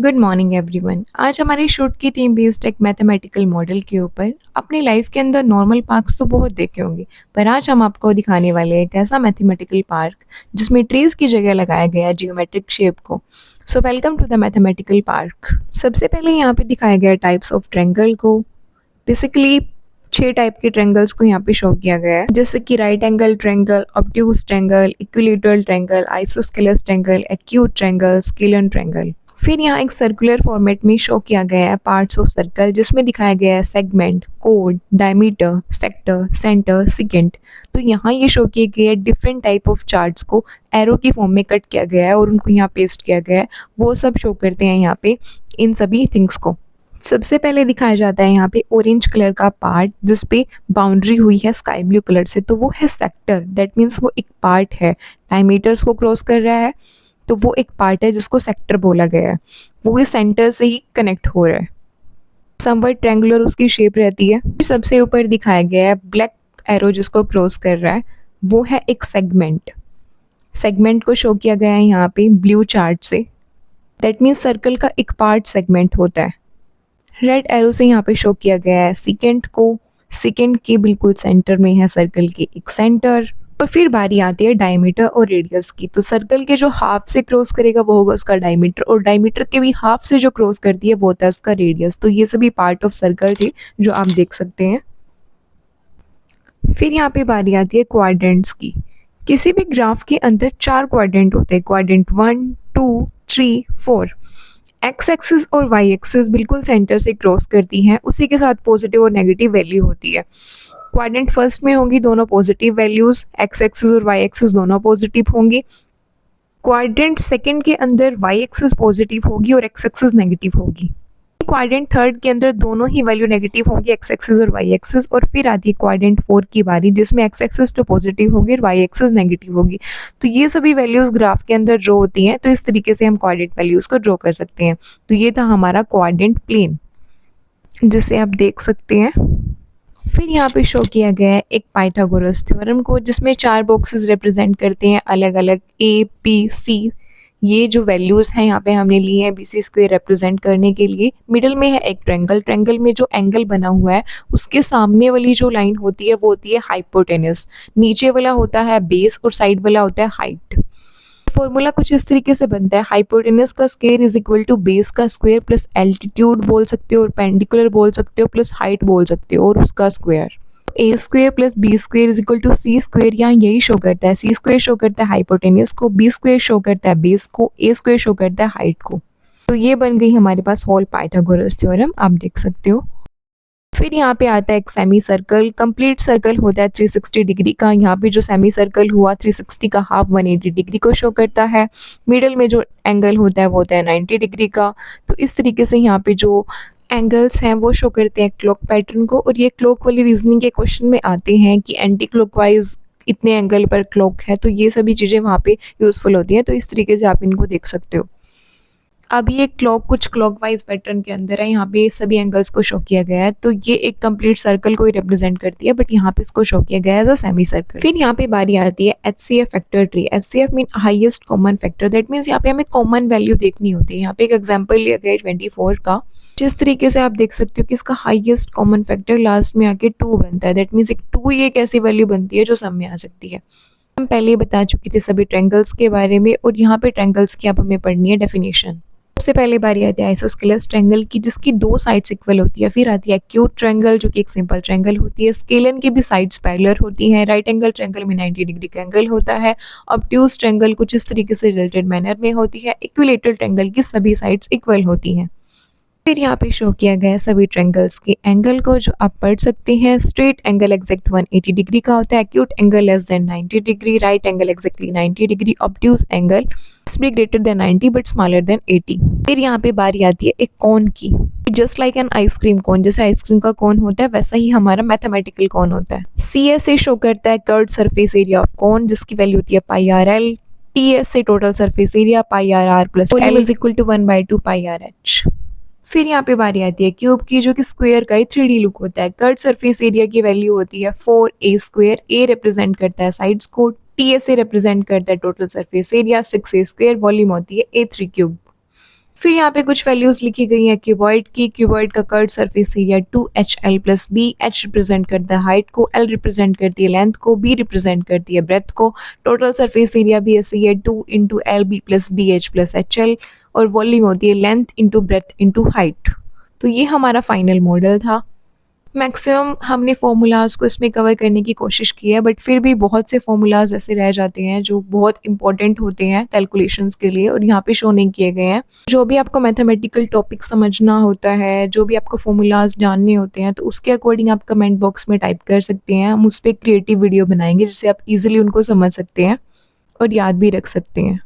Good morning everyone. आज हमारी shoot की थीम बेस्ड एक मैथमेटिकल मॉडल के ऊपर। अपनी लाइफ के अंदर नॉर्मल पार्क्स तो बहुत देखे होंगे, पर आज हम आपको दिखाने वाले हैं एक ऐसा मैथमेटिकल पार्क जिसमें ट्रीज की जगह लगाया गया है जियोमेट्रिक शेप को। So welcome to the mathematical park. सबसे पहले यहाँ पे दिखाया गया टाइप्स ऑफ ट्रायंगल को। बेसिकली 6 टाइप के ट्रायंगल्स को यहाँ पे शो किया गया है, जैसे कि right angle triangle, obtuse triangle, equilateral triangle, isosceles triangle, acute triangle, scalene triangle. फिर यहाँ एक सर्कुलर फॉर्मेट में शो किया गया है पार्ट्स ऑफ सर्कल, जिसमें दिखाया गया है segment, code, diameter, sector, centre, secant. तो यहाँ ये शो किए गए डिफरेंट टाइप ऑफ चार्ट्स को एरो की फॉर्म में कट किया गया है और उनको यहाँ पेस्ट किया गया है। वो सब शो करते हैं यहाँ पे इन सभी थिंग्स को। सबसे पहले दिखाया जाता है यहाँ पे ऑरेंज कलर का पार्ट जिस पे बाउंड्री हुई है स्काई ब्लू कलर से, तो वो है सेक्टर। दैट मीन्स वो एक पार्ट है, डायमीटर्स को क्रॉस कर रहा है, तो वो एक पार्ट है जिसको सेक्टर बोला गया है। वो इस सेंटर से ही कनेक्ट हो रहा है। समवट ट्रायंगुलर उसकी शेप रहती है। सबसे ऊपर दिखाया गया है ब्लैक एरो जिसको क्रॉस कर रहा है, वो है एक सेगमेंट। सेगमेंट को शो किया गया है यहाँ पे ब्लू चार्ट से। दैट मीन्स सर्कल का एक पार्ट सेगमेंट होता है। रेड एरो से यहाँ पे शो किया गया है सिकेंट को। सिकेंट के बिल्कुल सेंटर में है सर्कल के एक सेंटर। और फिर बारी आती है डायमीटर और रेडियस की। तो सर्कल के जो हाफ से क्रॉस करेगा वो होगा उसका डायमीटर, और डायमीटर के भी हाफ से जो क्रॉस करती है वो होता है उसका रेडियस। तो ये सभी पार्ट ऑफ सर्कल थे जो आप देख सकते हैं। फिर यहाँ पे बारी आती है क्वाड्रेंट्स की। किसी भी ग्राफ के अंदर 4 क्वाड्रेंट होते हैं, क्वाड्रेंट 1, 2, 3, 4। एक्स एक्सिस और वाई एक्सिस बिल्कुल सेंटर से क्रॉस करती हैं, उसी के साथ पॉजिटिव और नेगेटिव वैल्यू होती है। क्वाड्रेंट फर्स्ट में होंगी दोनों पॉजिटिव वैल्यूज, एक्स एक्सिस और वाई एक्सिस दोनों पॉजिटिव होंगी। क्वाड्रेंट सेकंड के अंदर वाई एक्सिस पॉजिटिव होगी और एक्स एक्सिस नेगेटिव होगी। क्वाड्रेंट थर्ड के अंदर दोनों ही वैल्यू नेगेटिव होंगी, एक्स एक्सिस और वाई एक्सिस। और फिर आती है क्वाड्रेंट 4 की बारी, जिसमें एक्स एक्सिस तो पॉजिटिव होगी और वाई एक्सिस नेगेटिव होगी। तो ये सभी वैल्यूज ग्राफ के अंदर ड्रॉ होती हैं, तो इस तरीके से हम क्वाड्रेंट वैल्यूज को ड्रॉ कर सकते हैं। तो ये था हमारा क्वाड्रेंट प्लेन, जिसे आप देख सकते हैं। फिर यहाँ पे शो किया गया है एक पाइथागोरस थ्योरम को, जिसमें 4 बॉक्सेस रिप्रेजेंट करते हैं अलग अलग ए, बी, सी। ये जो वैल्यूज़ हैं यहाँ पे हमने लिए हैं BC स्क्वायर रिप्रेजेंट करने के लिए। मिडिल में है एक ट्रायंगल। ट्रायंगल में जो एंगल बना हुआ है उसके सामने वाली जो लाइन होती है वो होती है हाइपोटेनस। नीचे वाला होता है बेस और साइड वाला होता है हाइट। फॉर्मूला कुछ इस तरीके से बनता है, हाइपोटेनस का square is equal to base का स्क्वायर प्लस एल्टीट्यूड बोल सकते हो और पेंडिकुलर बोल सकते हो प्लस हाइट बोल सकते हो और उसका square. A square plus B square is equal to C square. यहाँ यही शो करता है, सी स्क्वायर शो करता है हाइपोटेनस को, बी स्क्वायर शो करता है बेस को, ए स्क्वायर शो करता है हाइट को। तो ये बन गई हमारे पास होल पाइथागोरस थ्योरम, आप देख सकते हो। फिर यहाँ पे आता है एक सेमी सर्कल। कंप्लीट सर्कल होता है 360 डिग्री का। यहाँ पे जो सेमी सर्कल हुआ 360 का हाफ 180 डिग्री को शो करता है। मिडल में जो एंगल होता है वो होता है 90 डिग्री का। तो इस तरीके से यहाँ पे जो एंगल्स हैं वो शो करते हैं क्लॉक पैटर्न को। और ये क्लॉक वाली रीजनिंग के क्वेश्चन में आते हैं कि एंटी क्लॉकवाइज इतने एंगल पर क्लॉक है, तो ये सभी चीज़ें वहाँ पे यूज़फुल होती हैं। तो इस तरीके से आप इनको देख सकते हो। अब ये क्लॉक कुछ क्लॉकवाइज पैटर्न के अंदर है, यहाँ पे सभी एंगल्स को शो किया गया है। तो ये एक कंप्लीट सर्कल को ही रिप्रेजेंट करती है, बट यहाँ पे इसको शो किया गया है एज अ सेमी सर्कल। फिर यहाँ पे बारी आती है HCF factor tree. HCF mean highest common factor. That means यहाँ पे हमें कॉमन वैल्यू देखनी होती है। यहाँ पे एक एग्जाम्पल लिया गया है 24 का, जिस तरीके से आप देख सकते हो कि इसका हाईएस्ट कॉमन फैक्टर लास्ट में आके 2 बनता है। दैट मीन्स एक 2 ही एक ऐसी वैल्यू बनती है जो सब में आ सकती है। हम पहले ही बता चुके थे सभी ट्रायंगल्स के बारे में, और यहाँ पे ट्रायंगल्स की अब हमें पढ़नी है डेफिनेशन। सबसे पहले बारी आती है आइसोस्केलस ट्रायंगल की, जिसकी 2 साइड्स इक्वल होती है। फिर आती है एक्यूट ट्रायंगल, जो कि एक सिंपल ट्रायंगल होती है। स्केलन की भी साइड्स पैरेलल होती हैं। राइट एंगल ट्रायंगल में 90 डिग्री का एंगल होता है। ऑब्ट्यूज ट्रायंगल कुछ इस तरीके से रिलेटेड मैनर में होती है। इक्विलेटरल ट्रायंगल की सभी साइड्स इक्वल होती हैं। फिर यहाँ पे शो किया गया है सभी ट्रायंगल्स के एंगल को, जो आप पढ़ सकते हैं। स्ट्रेट एंगल एग्जैक्ट 180 डिग्री का होता है। Acute angle less than 90 degree. Right angle exactly 90 degree. Obtuse angle be greater than 90 but smaller than 80। फिर यहाँ पे बारी आती है एक कोन की। Just like an ice cream cone, जैसे आइसक्रीम का कोन होता है वैसा ही हमारा मैथमेटिकल कोन होता है। CS से शो करता है curved surface area of cone, जिसकी वैल्यू होती है πRL। TS से total surface area πRR plus L is equal to 1/2 πRH। फिर यहाँ पे बारी आती है क्यूब की, जो कि स्क्वायर का ही 3D लुक होता है। कर्व्ड सरफेस एरिया की वैल्यू होती है 4A स्क्वायर। A रिप्रेजेंट करता है साइड्स को, TS से रिप्रेजेंट करता है total surface area, 6A square. Volume होती है A3 क्यूब। फिर यहाँ पे कुछ वैल्यूज़ लिखी गई हैं क्यूबॉइड की। क्यूबॉइड का curve surface area 2HL plus B. H represent करता है हाइट को, एल रिप्रेजेंट करती है लेंथ को, बी रिप्रेजेंट करती है ब्रेथ को। टोटल सरफेस एरिया भी ऐसे ही है 2 into L B plus B H plus H L, और वॉल्यूम होती है length into breadth into height. तो ये हमारा फाइनल मॉडल था। मैक्सिमम हमने फार्मूलाज़ को इसमें कवर करने की कोशिश की है, बट फिर भी बहुत से फार्मूलाज़ ऐसे रह जाते हैं जो बहुत इंपॉर्टेंट होते हैं कैलकुलेशंस के लिए और यहाँ पे शो नहीं किए गए हैं। जो भी आपको मैथमेटिकल टॉपिक समझना होता है, जो भी आपको फार्मूलाज़ जानने होते हैं, तो उसके अकॉर्डिंग आप कमेंट बॉक्स में टाइप कर सकते हैं। हम उस पर क्रिएटिव वीडियो बनाएंगे जिससे आप ईजिली उनको समझ सकते हैं और याद भी रख सकते हैं।